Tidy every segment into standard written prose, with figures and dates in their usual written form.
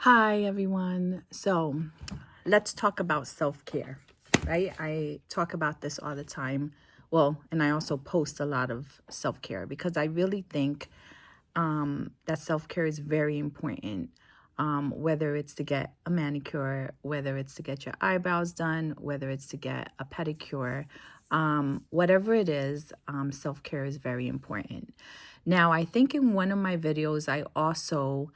Hi, everyone. So let's talk about self-care, right? I talk about this all the time. Well, and I also post a lot of self-care because I really think that self-care is very important. Whether it's to get a manicure, whether it's to get your eyebrows done, whether it's to get a pedicure, whatever it is, self-care is very important. Now, I think in one of my videos, I also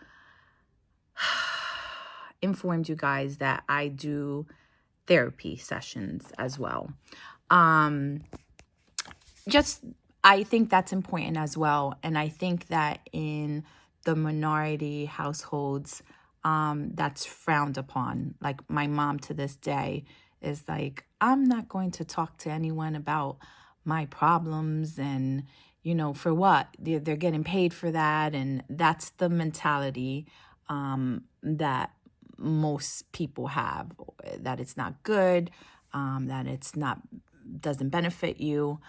informed you guys that I do therapy sessions as well. Um, just I think that's important as well. And I think that in the minority households, that's frowned upon. Like my mom to this day is like, I'm not going to talk to anyone about my problems and, for what? They're getting paid for that. And that's the mentality that most people have, that it's not good, that it's not doesn't benefit you.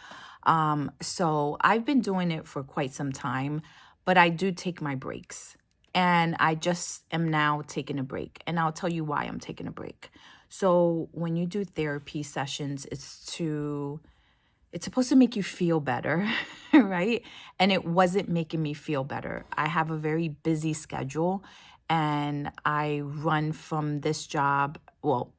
So I've been doing it for quite some time, but I do take my breaks. And I just am now taking a break. And I'll tell you why I'm taking a break. So when you do therapy sessions, it's supposed to make you feel better, right? And it wasn't making me feel better. I have a very busy schedule and I run from this job. Well,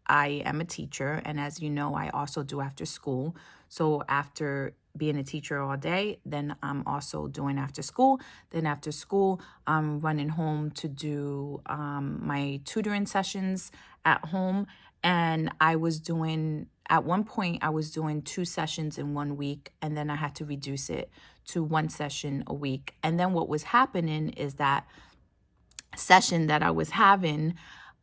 I am a teacher, and as you know, I also do after school. So after being a teacher all day, then I'm also doing after school. Then after school, I'm running home to do my tutoring sessions at home. And at one point, I was doing 2 sessions in 1 week, and then I had to reduce it to 1 session a week. And then what was happening is that session that I was having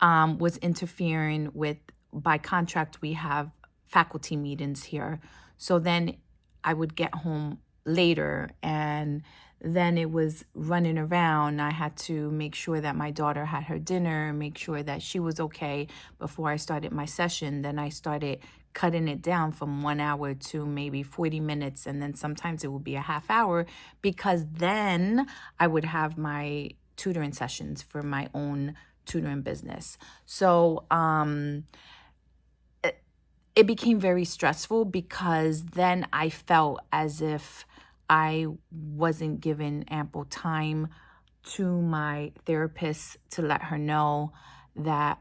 was interfering with, by contract, we have faculty meetings here. So then I would get home later and then it was running around. I had to make sure that my daughter had her dinner, make sure that she was okay before I started my session. Then I started cutting it down from 1 hour to maybe 40 minutes. And then sometimes it would be a half hour because then I would have my tutoring sessions for my own tutoring business. So, it became very stressful because then I felt as if I wasn't given ample time to my therapist to let her know that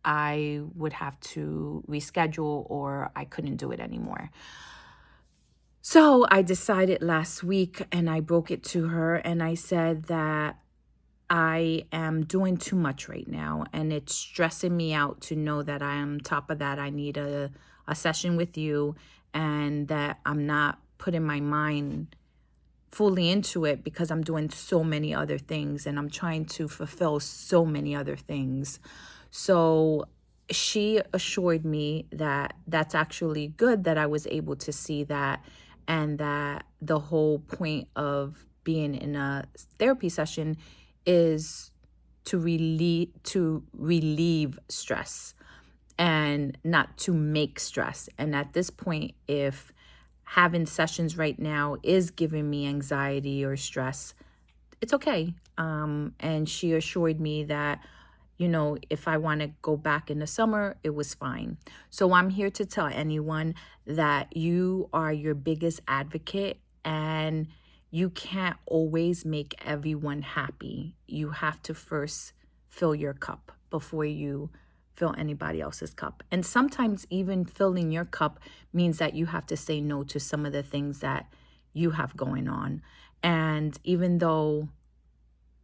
I would have to reschedule or I couldn't do it anymore. So I decided last week and I broke it to her and I said that I am doing too much right now and it's stressing me out to know that I am on top of that. I need a session with you and that I'm not putting my mind fully into it because I'm doing so many other things and I'm trying to fulfill so many other things. So she assured me that that's actually good that I was able to see that and that the whole point of being in a therapy session is to relieve stress and not to make stress. And at this point, if having sessions right now is giving me anxiety or stress, it's okay. And she assured me that, if I want to go back in the summer, it was fine. So I'm here to tell anyone that you are your biggest advocate and you can't always make everyone happy. You have to first fill your cup before you fill anybody else's cup. And sometimes even filling your cup means that you have to say no to some of the things that you have going on. And even though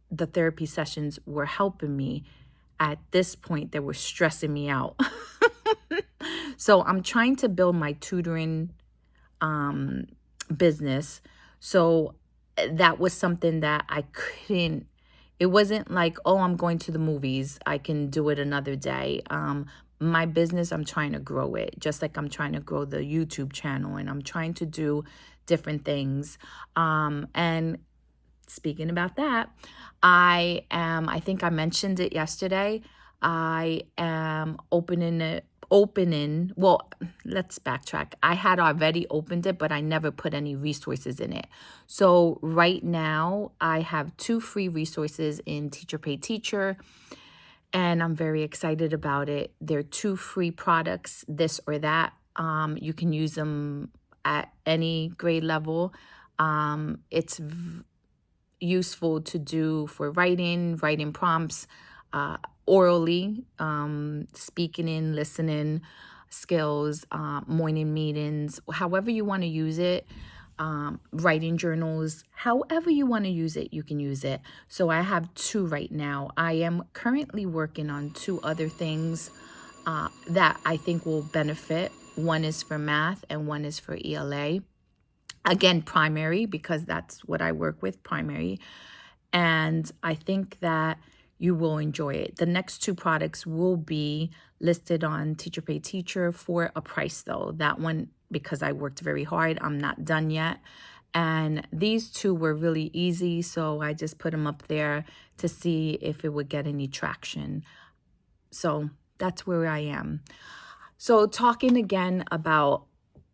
the therapy sessions were helping me, at this point, they were stressing me out. So I'm trying to build my tutoring business. So that was something that I couldn't, it wasn't like, oh, I'm going to the movies, I can do it another day. My business, I'm trying to grow it, just like I'm trying to grow the YouTube channel and I'm trying to do different things. And speaking about that, I think I mentioned it yesterday, I am opening opening, well, let's backtrack. I had already opened it, but I never put any resources in it. So right now I have 2 free resources in Teacher Pay Teacher, and I'm very excited about it. They're 2 free products, this or that. You can use them at any grade level. It's useful to do for writing prompts, orally, speaking in, listening skills, morning meetings, however you want to use it, writing journals, however you want to use it, you can use it. So I have 2 right now. I am currently working on 2 other things that I think will benefit. One is for math and one is for ELA. Again, primary, because that's what I work with, primary. And I think that you will enjoy it. The next 2 products will be listed on Teacher Pay Teacher for a price, though. That one, because I worked very hard, I'm not done yet. And these 2 were really easy, so I just put them up there to see if it would get any traction. So that's where I am. So talking again about,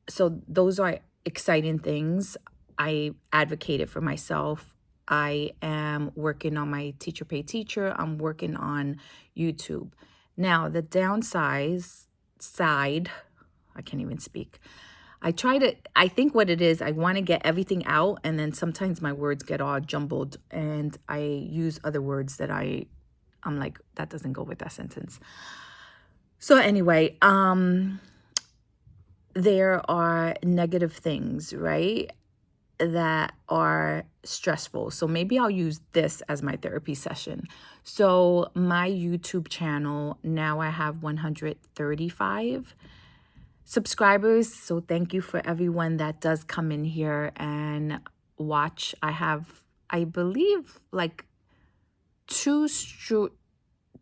so those are exciting things. I advocated for myself. I am working on my Teacher Pay Teacher. I'm working on YouTube. Now, the side, I can't even speak. I think what it is, I want to get everything out, and then sometimes my words get all jumbled, and I use other words that I'm like, that doesn't go with that sentence. So anyway, there are negative things, right, that are stressful. So maybe I'll use this as my therapy session. So my YouTube channel, now I have 135 subscribers. So thank you for everyone that does come in here and watch. I have, I believe, like 2 or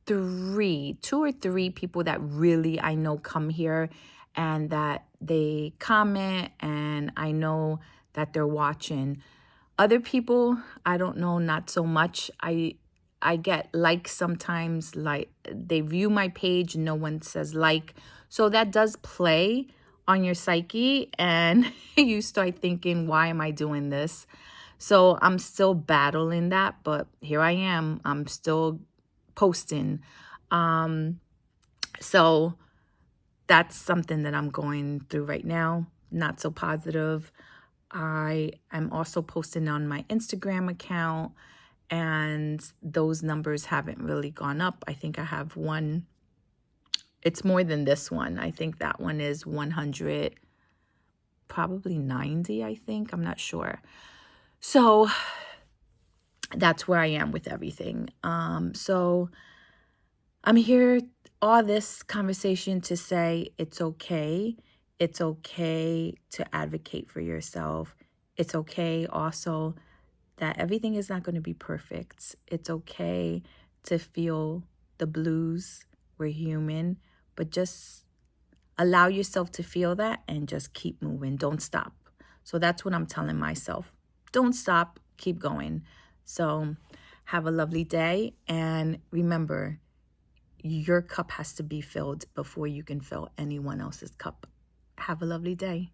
3 people that really I know come here and that they comment, and I know that they're watching. Other people, I don't know, not so much. I get likes sometimes, like they view my page, no one says like. So that does play on your psyche, and you start thinking, why am I doing this? So I'm still battling that, but here I am. I'm still posting. So that's something that I'm going through right now. Not so positive. I am also posting on my Instagram account, and those numbers haven't really gone up. I think I have one. It's more than this one. I think that one is 100, probably 90, I think. I'm not sure. So that's where I am with everything. So I'm here, all this conversation to say it's okay. It's okay to advocate for yourself. It's okay also that everything is not going to be perfect. It's okay to feel the blues. We're human, but just allow yourself to feel that and just keep moving. Don't stop. So that's what I'm telling myself. Don't stop. Keep going. So have a lovely day. And remember, your cup has to be filled before you can fill anyone else's cup. Have a lovely day.